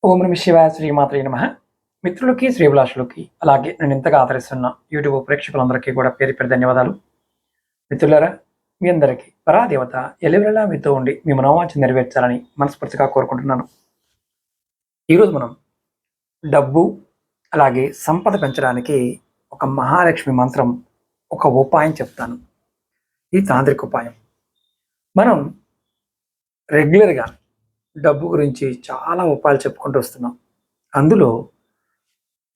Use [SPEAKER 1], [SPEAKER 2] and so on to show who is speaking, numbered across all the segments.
[SPEAKER 1] ఓం నమ శివాయ శ్రీమాత్రే నమః. మిత్రులకి, శ్రీభిలాషులకి, అలాగే నన్ను ఇంతగా ఆదరిస్తున్న యూట్యూబ్ ప్రేక్షకులందరికీ కూడా పేరు పేరు ధన్యవాదాలు. మిత్రులారా, మీ అందరికీ పరాదేవత ఎల్లవేళలా మీతో ఉండి మీ మనోవాంఛ నెరవేర్చాలని మనస్ఫూర్తిగా కోరుకుంటున్నాను. ఈరోజు మనం డబ్బు అలాగే సంపద పెంచడానికి ఒక మహాలక్ష్మి మంత్రం, ఒక ఉపాయం చెప్తాను. ఈ తాంత్రిక ఉపాయం. మనం రెగ్యులర్గా డబ్బు గురించి చాలా ఉపాయాలు చెప్పుకుంటూ వస్తున్నాం. అందులో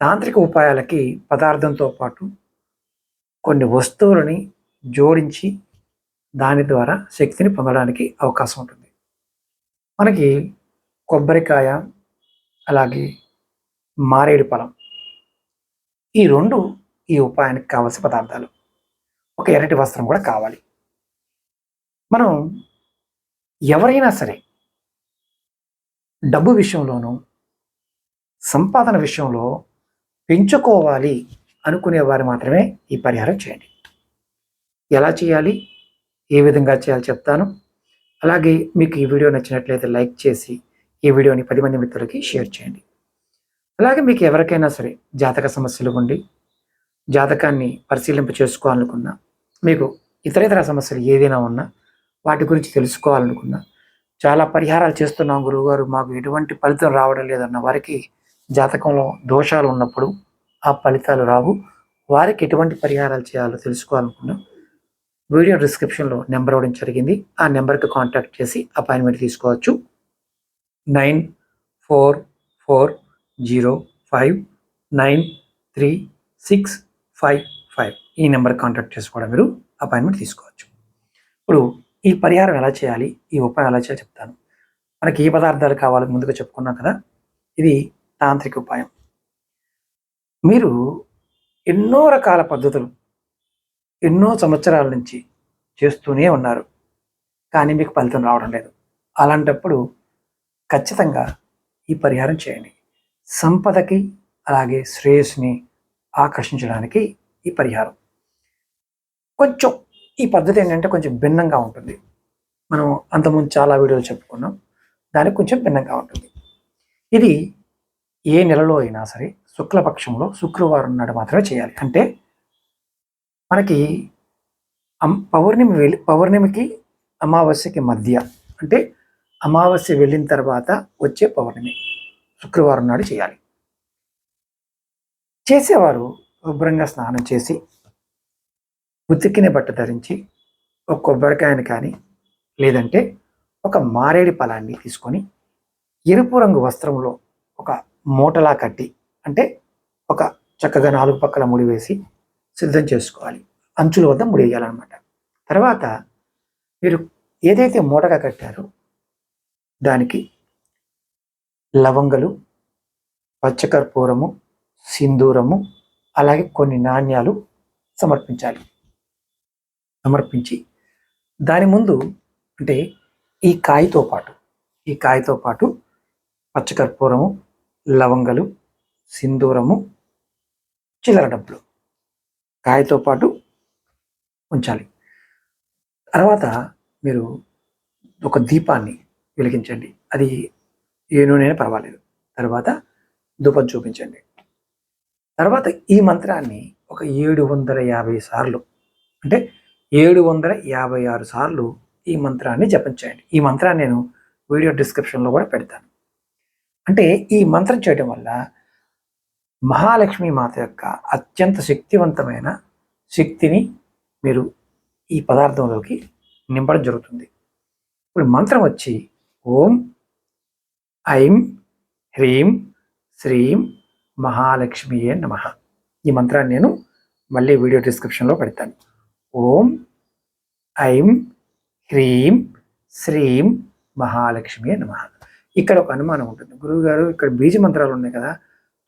[SPEAKER 1] తాంత్రిక ఉపాయాలకి పదార్థంతో పాటు కొన్ని వస్తువులని జోడించి దాని ద్వారా శక్తిని పొందడానికి అవకాశం ఉంటుంది. మనకి కొబ్బరికాయ, అలాగే మారేడు ఫలం, ఈ రెండు ఈ ఉపాయానికి కావాల్సిన పదార్థాలు. ఒక ఎర్రటి వస్త్రం కూడా కావాలి. మనం ఎవరైనా సరే డబ్బు విషయంలోనూ సంపాదన విషయంలో పెంచుకోవాలి అనుకునేవారు మాత్రమే ఈ పరిహారం చేయండి. ఎలా చేయాలి, ఏ విధంగా చేయాలో చెప్తాను. అలాగే మీకు ఈ వీడియో నచ్చినట్లయితే లైక్ చేసి ఈ వీడియోని 10 మంది మిత్రులకి షేర్ చేయండి. అలాగే మీకు ఎవరికైనా సరే జాతక సమస్యలు ఉండి జాతకాన్ని పరిశీలింప చేసుకోవాలనుకున్నా, మీకు ఇతర సమస్యలు ఏదైనా ఉన్నా వాటి గురించి తెలుసుకోవాలనుకున్నా, చాలా పరిహారాలు చేస్తున్నాం గురువుగారు, మాకు ఎటువంటి ఫలితం రావడం లేదన్న వారికి జాతకంలో దోషాలు ఉన్నప్పుడు ఆ ఫలితాలు రావు. వారికి ఎటువంటి పరిహారాలు చేయాలో తెలుసుకోవాలనుకున్నా వీడియో డిస్క్రిప్షన్లో నెంబర్ ఇవ్వడం జరిగింది. ఆ నెంబర్కి కాంటాక్ట్ చేసి అపాయింట్మెంట్ తీసుకోవచ్చు. 9440593655 ఈ నెంబర్కి కాంటాక్ట్ చేసి కూడా మీరు అపాయింట్మెంట్ తీసుకోవచ్చు. ఇప్పుడు ఈ పరిహారం ఎలా చేయాలి, ఈ ఉపాయం ఎలా చేయాలో చెప్తాను. మనకి ఏ పదార్థాలు కావాలో ముందుగా చెప్పుకున్నాం కదా. ఇది తాంత్రిక ఉపాయం. మీరు ఎన్నో రకాల పద్ధతులు ఎన్నో సంవత్సరాల నుంచి చేస్తూనే ఉన్నారు, కానీ మీకు ఫలితం రావడం లేదు. అలాంటప్పుడు ఖచ్చితంగా ఈ పరిహారం చేయండి. సంపదకి అలాగే శ్రేయస్సుని ఆకర్షించడానికి ఈ పరిహారం. కొంచెం ఈ పద్ధతి ఏంటంటే కొంచెం భిన్నంగా ఉంటుంది. మనం అంతకుముందు చాలా వీడియోలు చెప్పుకున్నాం, దానికి కొంచెం భిన్నంగా ఉంటుంది. ఇది ఏ నెలలో అయినా సరే శుక్లపక్షంలో శుక్రవారం నాడు మాత్రమే చేయాలి. అంటే మనకి పౌర్ణమికి అమావాస్యకి మధ్య, అంటే అమావాస్య వెళ్ళిన తర్వాత వచ్చే పౌర్ణమి శుక్రవారం నాడు చేయాలి. చేసేవారు శుభ్రంగా స్నానం చేసి ఉతికిన బట్ట ధరించి ఒక కొబ్బరికాయని కానీ లేదంటే ఒక మారేడు ఫలాన్ని తీసుకొని ఎరుపు రంగు వస్త్రంలో ఒక మూటలా కట్టి, అంటే ఒక చక్కగా 4 పక్కల ముడి వేసి సిద్ధం చేసుకోవాలి. అంచుల వద్ద ముడి వేయాలన్నమాట. తర్వాత మీరు ఏదైతే మూటగా కట్టారో దానికి లవంగలు, పచ్చకర్పూరము, సింధూరము, అలాగే కొన్ని నాణ్యాలు సమర్పించి దాని ముందు, అంటే ఈ కాయతో పాటు పచ్చకర్పూరము, లవంగలు, సింధూరము, చిల్లర డబ్బులు కాయతో పాటు ఉంచాలి. తర్వాత మీరు ఒక దీపాన్ని వెలిగించండి. అది ఏ నూనె పర్వాలేదు. తర్వాత ధూపం చూపించండి. తర్వాత ఈ మంత్రాన్ని ఒక 750 సార్లు, అంటే 756 సార్లు ఈ మంత్రాన్ని జపించండి. ఈ మంత్రాన్ని నేను వీడియో డిస్క్రిప్షన్లో కూడా పెడతాను. అంటే ఈ మంత్రం చేయడం వల్ల మహాలక్ష్మి మాత యొక్క అత్యంత శక్తివంతమైన శక్తిని మీరు ఈ పదార్థంలోకి నింపడం జరుగుతుంది. ఇప్పుడు మంత్రం వచ్చి ఓం ఐం హ్రీం శ్రీం మహాలక్ష్మియే నమః. ఈ మంత్రాన్ని నేను మళ్ళీ వీడియో డిస్క్రిప్షన్లో పెడతాను. ఓం ఐం హ్రీం శ్రీం మహాలక్ష్మియే నమః. ఇక్కడ ఒక అనుమానం ఉంటుంది, గురువుగారు ఇక్కడ బీజ మంత్రాలు ఉన్నాయి కదా,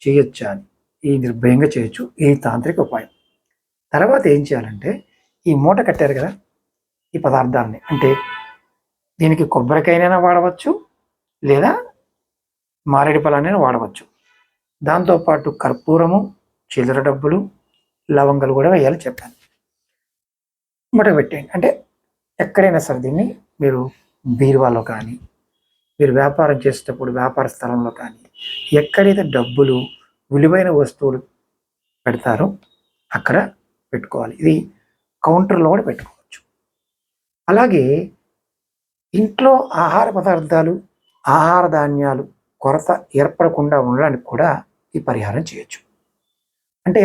[SPEAKER 1] చేయొచ్చా అని. ఈ నిర్భయంగా చేయొచ్చు, ఈ తాంత్రిక ఉపాయం. తర్వాత ఏం చేయాలంటే ఈ మూట కట్టారు కదా ఈ పదార్థాలని, అంటే దీనికి కొబ్బరికాయనైనా వాడవచ్చు లేదా మారేడు ఫలాన్నైనా వాడవచ్చు. దాంతోపాటు కర్పూరము, చిల్లర డబ్బులు, లవంగాలు కూడా వేయాలి చెప్పాను. మూట పెట్టేయండి. అంటే ఎక్కడైనా సరే దీన్ని మీరు బీరువాలో కానీ, మీరు వ్యాపారం చేసేటప్పుడు వ్యాపార స్థలంలో కానీ, ఎక్కడైతే డబ్బులు విలువైన వస్తువులు పెడతారో అక్కడ పెట్టుకోవాలి. ఇది కౌంటర్లో కూడా పెట్టుకోవచ్చు. అలాగే ఇంట్లో ఆహార పదార్థాలు, ఆహార ధాన్యాలు కొరత ఏర్పడకుండా ఉండడానికి కూడా ఈ పరిహారం చేయొచ్చు. అంటే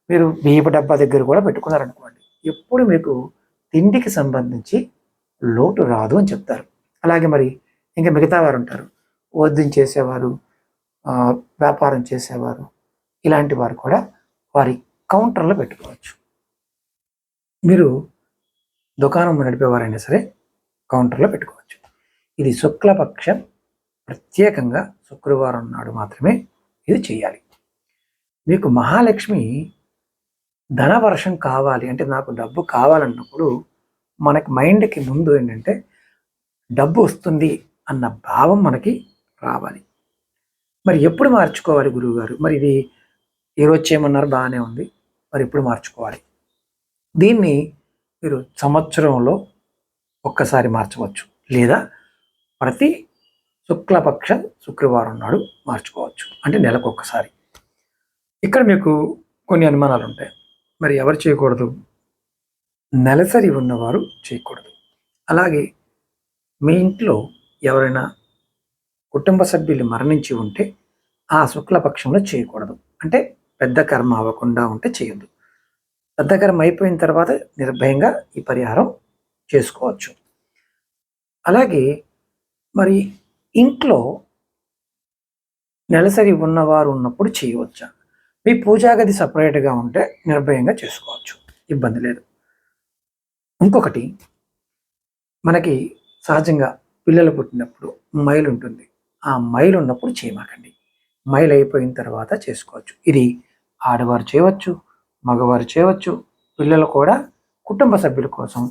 [SPEAKER 1] మీరు బియ్యపు డబ్బా దగ్గర కూడా పెట్టుకున్నారనుకోండి, ఎప్పుడు మీకు తిండికి సంబంధించి లోటు రాదు అని చెప్తారు. అలాగే మరి ఇంకా మిగతా వారు ఉంటారు, వద్యం చేసేవారు, వ్యాపారం చేసేవారు, ఇలాంటి వారు కూడా వారి కౌంటర్లో పెట్టుకోవచ్చు. మీరు దుకాణం నడిపేవారైనా సరే కౌంటర్లో పెట్టుకోవచ్చు. ఇది శుక్లపక్షం, ప్రత్యేకంగా శుక్రవారం నాడు మాత్రమే ఇది చేయాలి. మీకు మహాలక్ష్మి ధనవర్షం కావాలి అంటే, నాకు డబ్బు కావాలన్నప్పుడు మనకి మైండ్కి ముందు ఏంటంటే డబ్బు వస్తుంది అన్న భావం మనకి రావాలి. మరి ఎప్పుడు మార్చుకోవాలి గురువుగారు? మరి ఇది ఈరోజు చేయమన్నారు, బాగానే ఉంది, మరి ఎప్పుడు మార్చుకోవాలి? దీన్ని మీరు సంవత్సరంలో ఒక్కసారి మార్చవచ్చు, లేదా ప్రతి శుక్లపక్ష శుక్రవారం నాడు మార్చుకోవచ్చు, అంటే నెలకు ఒక్కసారి. ఇక్కడ మీకు కొన్ని అనుమానాలు ఉంటాయి. మరి ఎవరు చేయకూడదు? నెలసరి ఉన్నవారు చేయకూడదు. అలాగే మీ ఇంట్లో ఎవరైనా కుటుంబ సభ్యులు మరణించి ఉంటే ఆ శుక్లపక్షంలో చేయకూడదు. అంటే పెద్ద కర్మ అవ్వకుండా ఉంటే చేయొద్దు. పెద్ద కర్మ అయిపోయిన తర్వాత నిర్భయంగా ఈ పరిహారం చేసుకోవచ్చు. అలాగే మరి ఇంట్లో నెలసరి ఉన్నవారు ఉన్నప్పుడు చేయవచ్చా? మీ పూజా గది సపరేట్గా ఉంటే నిర్భయంగా చేసుకోవచ్చు, ఇబ్బంది లేదు. ఇంకొకటి, మనకి సహజంగా పిల్లలు పుట్టినప్పుడు మైలు ఉంటుంది. ఆ మైలు ఉన్నప్పుడు చేయమాకండి. మైలు అయిపోయిన తర్వాత చేసుకోవచ్చు. ఇది ఆడవారు చేయవచ్చు, మగవారు చేయవచ్చు, పిల్లలు కూడా కుటుంబ సభ్యుల కోసం,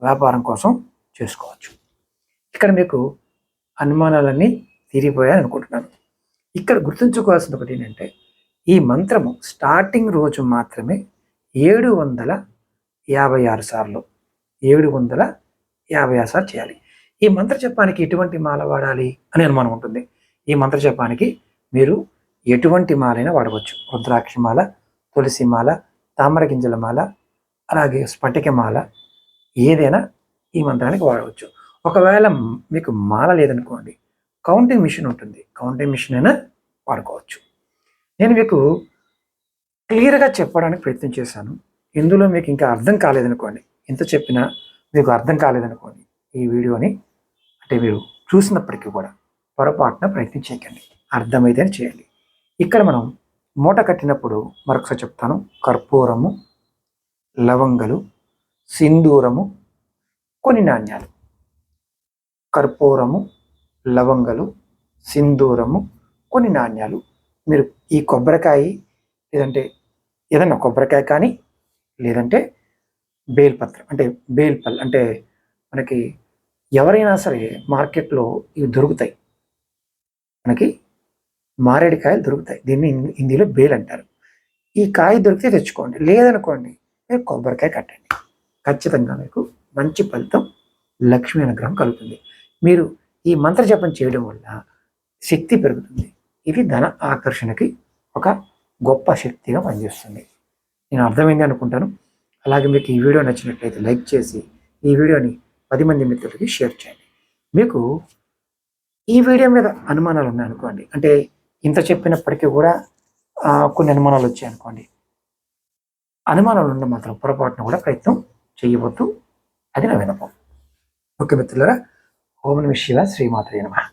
[SPEAKER 1] వ్యాపారం కోసం చేసుకోవచ్చు. ఇక్కడ మీకు అనుమానాలన్నీ తీరిపోయాయి అనుకుంటున్నాను. ఇక్కడ గుర్తుంచుకోవాల్సిన ఒకటి ఏంటంటే, ఈ మంత్రము స్టార్టింగ్ రోజు మాత్రమే 756 సార్లు 756 సార్లు చేయాలి. ఈ మంత్ర జపానికి ఎటువంటి మాల వాడాలి అని అనుమానం ఉంటుంది. ఈ మంత్ర జపానికి మీరు ఎటువంటి మాలైనా వాడవచ్చు. రుద్రాక్ష మాల, తులసి మాల, తామర గింజల మాల, అలాగే స్ఫటిక మాల, ఏదైనా ఈ మంత్రానికి వాడవచ్చు. ఒకవేళ మీకు మాల లేదనుకోండి, కౌంటింగ్ మిషన్ ఉంటుంది, కౌంటింగ్ మిషన్ అయినా వాడుకోవచ్చు. నేను మీకు క్లియర్గా చెప్పడానికి ప్రయత్నం చేశాను. ఇందులో మీకు ఇంకా అర్థం కాలేదనుకోండి, ఎంత చెప్పినా మీకు అర్థం కాలేదనుకోండి, ఈ వీడియోని అంటే మీరు చూసినప్పటికీ కూడా పొరపాటున ప్రయత్నం చేయకండి, అర్థమైతే చేయండి. ఇక్కడ మనం మూట కట్టినప్పుడు మరొకసారి చెప్తాను. కర్పూరము, లవంగలు, సింధూరము, కొన్ని నాణ్యాలు. కర్పూరము, లవంగలు, సింధూరము, కొన్ని నాణ్యాలు. మీరు ఈ కొబ్బరికాయ, లేదంటే ఏదన్నా కొబ్బరికాయ కానీ, లేదంటే బేల్పత్రం అంటే బేల్పల్ అంటే మనకి ఎవరైనా సరే మార్కెట్లో ఇవి దొరుకుతాయి. మనకి మారేడుకాయలు దొరుకుతాయి, దీన్ని హిందీలో బేల్ అంటారు. ఈ కాయ దొరికితే తెచ్చుకోండి, లేదనుకోండి మీరు కొబ్బరికాయ కట్టండి. ఖచ్చితంగా మీకు మంచి ఫలితం, లక్ష్మీ అనుగ్రహం కలుగుతుంది. మీరు ఈ మంత్ర జపం చేయడం వల్ల శక్తి పెరుగుతుంది. ఇది ధన ఆకర్షణకి ఒక గొప్ప శక్తిగా పనిచేస్తుంది. నేను అర్థమైంది అనుకుంటాను. అలాగే మీకు ఈ వీడియో నచ్చినట్లయితే లైక్ చేసి ఈ వీడియోని 10 మంది మిత్రులకి షేర్ చేయండి. మీకు ఈ వీడియో మీద అనుమానాలు ఉన్నాయనుకోండి, అంటే ఇంత చెప్పినప్పటికీ కూడా కొన్ని అనుమానాలు వచ్చాయనుకోండి, అనుమానాలు ఉన్న మాత్రం పొరపాటున కూడా ప్రయత్నం చేయవద్దు, అది నా విన్నపం. ఓకే మిత్రులారా, ఓం నమః శివాయ, శ్రీమాత్రే నమః.